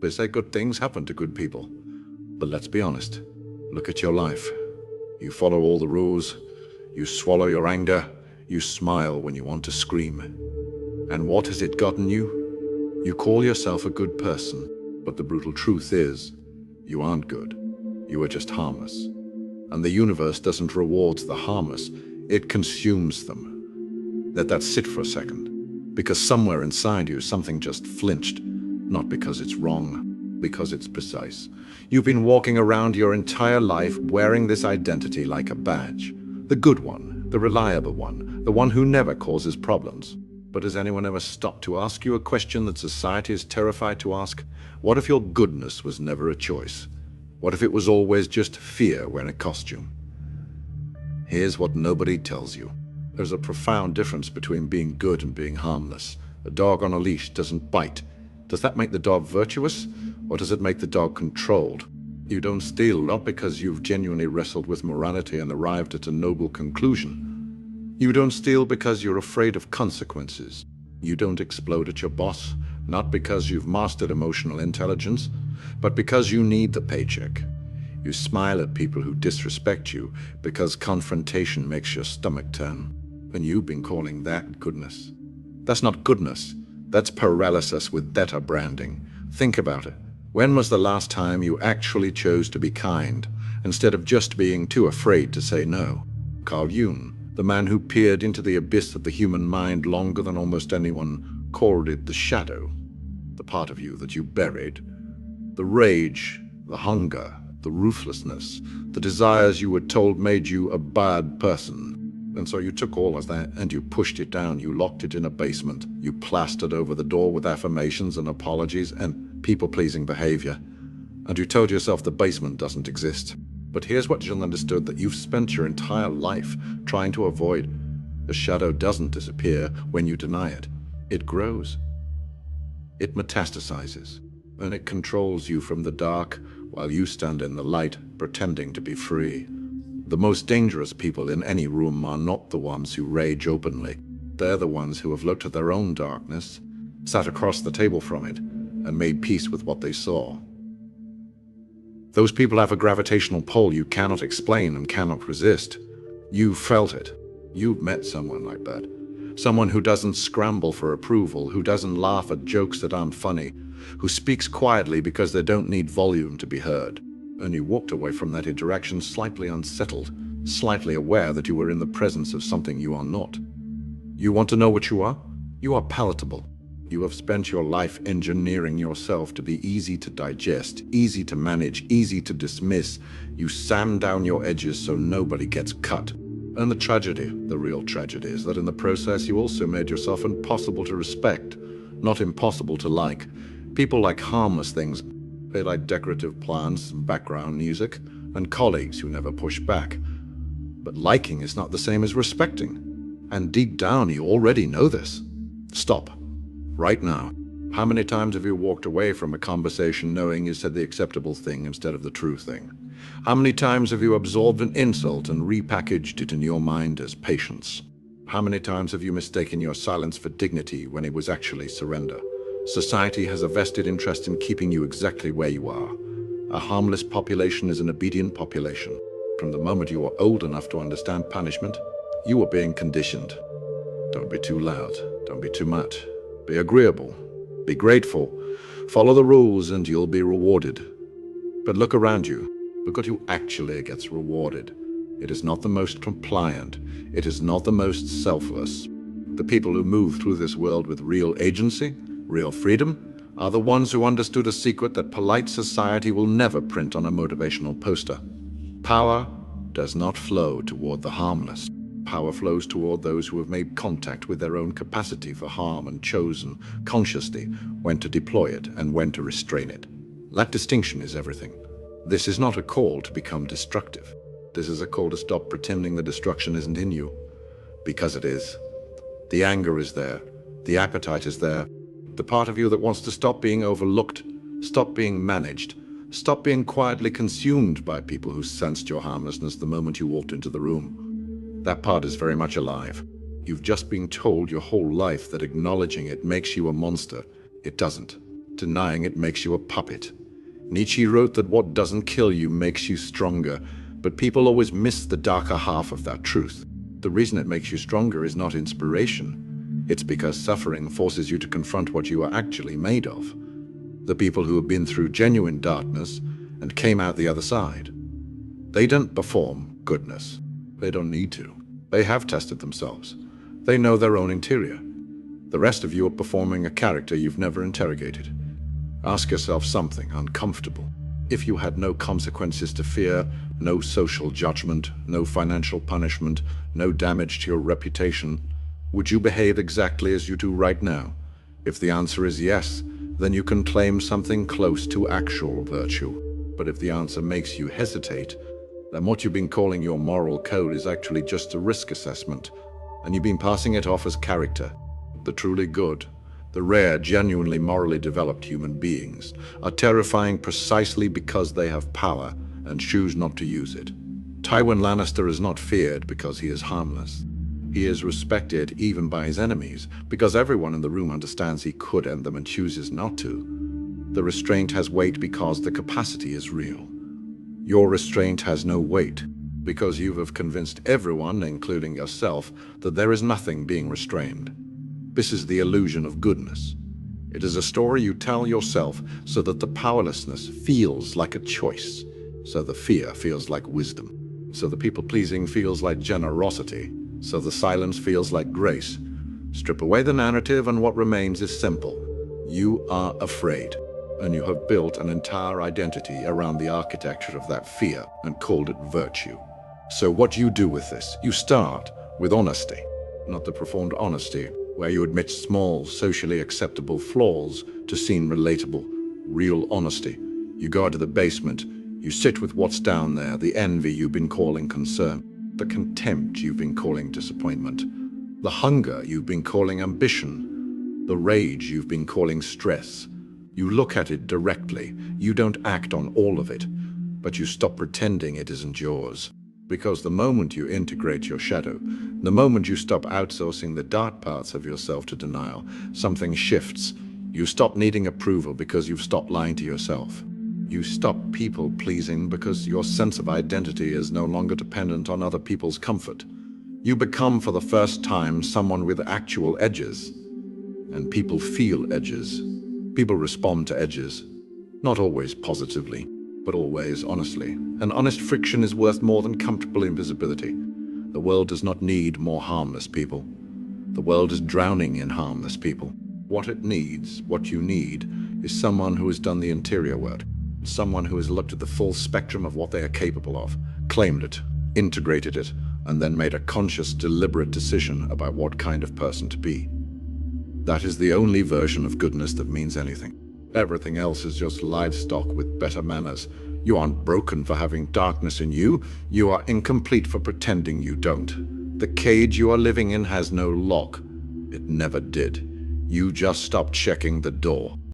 They say good things happen to good people. But let's be honest. Look at your life. You follow all the rules. You swallow your anger. You smile when you want to scream. And what has it gotten you? You call yourself a good person, but the brutal truth is, you aren't good. You are just harmless. And the universe doesn't reward the harmless, it consumes them. Let that sit for a second, because somewhere inside you something just flinched, not because it's wrong, because it's precise. You've been walking around your entire life wearing this identity like a badge. The good one, the reliable one, the one who never causes problems. But has anyone ever stopped to ask you a question that society is terrified to ask? What if your goodness was never a choice? What if it was always just fear wearing a costume? Here's what nobody tells you. There's a profound difference between being good and being harmless. A dog on a leash doesn't bite. Does that make the dog virtuous, or does it make the dog controlled? You don't steal not because you've genuinely wrestled with morality and arrived at a noble conclusion. You don't steal because you're afraid of consequences. You don't explode at your boss, not because you've mastered emotional intelligence, but because you need the paycheck. You smile at people who disrespect you because confrontation makes your stomach turn. And you've been calling that goodness. That's not goodness. That's paralysis with better branding. Think about it. When was the last time you actually chose to be kind, instead of just being too afraid to say no? Carl Jung, the man who peered into the abyss of the human mind longer than almost anyone, called it the shadow, the part of you that you buried. The rage, the hunger, the ruthlessness, the desires you were told made you a bad person. And so you took all of that and you pushed it down. You locked it in a basement. You plastered over the door with affirmations and apologies and people-pleasing behavior. And you told yourself the basement doesn't exist. But here's what Jung understood that you've spent your entire life trying to avoid. The shadow doesn't disappear when you deny it. It grows. It metastasizes. And it controls you from the dark while you stand in the light, pretending to be free. The most dangerous people in any room are not the ones who rage openly. They're the ones who have looked at their own darkness, sat across the table from it, and made peace with what they saw. Those people have a gravitational pull you cannot explain and cannot resist. You've felt it. You've met someone like that. Someone who doesn't scramble for approval, who doesn't laugh at jokes that aren't funny, who speaks quietly because they don't need volume to be heard. And you walked away from that interaction slightly unsettled, slightly aware that you were in the presence of something you are not. You want to know what you are? You are palatable. You have spent your life engineering yourself to be easy to digest, easy to manage, easy to dismiss. You sand down your edges so nobody gets cut. And the tragedy, the real tragedy, is that in the process you also made yourself impossible to respect, not impossible to like. People like harmless things. They like decorative plants and background music, and colleagues who never push back. But liking is not the same as respecting. And deep down you already know this. Stop. Right now. How many times have you walked away from a conversation knowing you said the acceptable thing instead of the true thing? How many times have you absorbed an insult and repackaged it in your mind as patience? How many times have you mistaken your silence for dignity when it was actually surrender? Society has a vested interest in keeping you exactly where you are. A harmless population is an obedient population. From the moment you are old enough to understand punishment, you are being conditioned. Don't be too loud. Don't be too much. Be agreeable. Be grateful. Follow the rules and you'll be rewarded. But look around you. Look at who actually gets rewarded. It is not the most compliant. It is not the most selfless. The people who move through this world with real agency, real freedom, are the ones who understood a secret that polite society will never print on a motivational poster. Power does not flow toward the harmless. Power flows toward those who have made contact with their own capacity for harm and chosen consciously when to deploy it and when to restrain it. That distinction is everything. This is not a call to become destructive. This is a call to stop pretending the destruction isn't in you. Because it is. The anger is there. The appetite is there. The part of you that wants to stop being overlooked, stop being managed, stop being quietly consumed by people who sensed your harmlessness the moment you walked into the room. That part is very much alive. You've just been told your whole life that acknowledging it makes you a monster. It doesn't. Denying it makes you a puppet. Nietzsche wrote that what doesn't kill you makes you stronger, but people always miss the darker half of that truth. The reason it makes you stronger is not inspiration. It's because suffering forces you to confront what you are actually made of. The people who have been through genuine darkness and came out the other side, they don't perform goodness. They don't need to. They have tested themselves. They know their own interior. The rest of you are performing a character you've never interrogated. Ask yourself something uncomfortable. If you had no consequences to fear, no social judgment, no financial punishment, no damage to your reputation, would you behave exactly as you do right now? If the answer is yes, then you can claim something close to actual virtue. But if the answer makes you hesitate, then what you've been calling your moral code is actually just a risk assessment, and you've been passing it off as character. The truly good, the rare, genuinely morally developed human beings, are terrifying precisely because they have power and choose not to use it. Tywin Lannister is not feared because he is harmless. He is respected even by his enemies because everyone in the room understands he could end them and chooses not to. The restraint has weight because the capacity is real. Your restraint has no weight because you have convinced everyone, including yourself, that there is nothing being restrained. This is the illusion of goodness. It is a story you tell yourself so that the powerlessness feels like a choice, so the fear feels like wisdom, so the people-pleasing feels like generosity, so the silence feels like grace. Strip away the narrative and what remains is simple. You are afraid, and you have built an entire identity around the architecture of that fear and called it virtue. So what do you do with this? You start with honesty, not the profound honesty where you admit small, socially acceptable flaws to seem relatable, real honesty. You go to the basement, you sit with what's down there, the envy you've been calling concern, the contempt you've been calling disappointment, the hunger you've been calling ambition, the rage you've been calling stress. You look at it directly. You don't act on all of it, but you stop pretending it isn't yours. Because the moment you integrate your shadow, the moment you stop outsourcing the dark parts of yourself to denial, something shifts. You stop needing approval because you've stopped lying to yourself. You stop people-pleasing because your sense of identity is no longer dependent on other people's comfort. You become, for the first time, someone with actual edges. And people feel edges. People respond to edges. Not always positively, but always honestly. And honest friction is worth more than comfortable invisibility. The world does not need more harmless people. The world is drowning in harmless people. What it needs, what you need, is someone who has done the interior work. Someone who has looked at the full spectrum of what they are capable of, claimed it, integrated it, and then made a conscious, deliberate decision about what kind of person to be. That is the only version of goodness that means anything. Everything else is just livestock with better manners. You aren't broken for having darkness in you. You are incomplete for pretending you don't. The cage you are living in has no lock. It never did. You just stopped checking the door.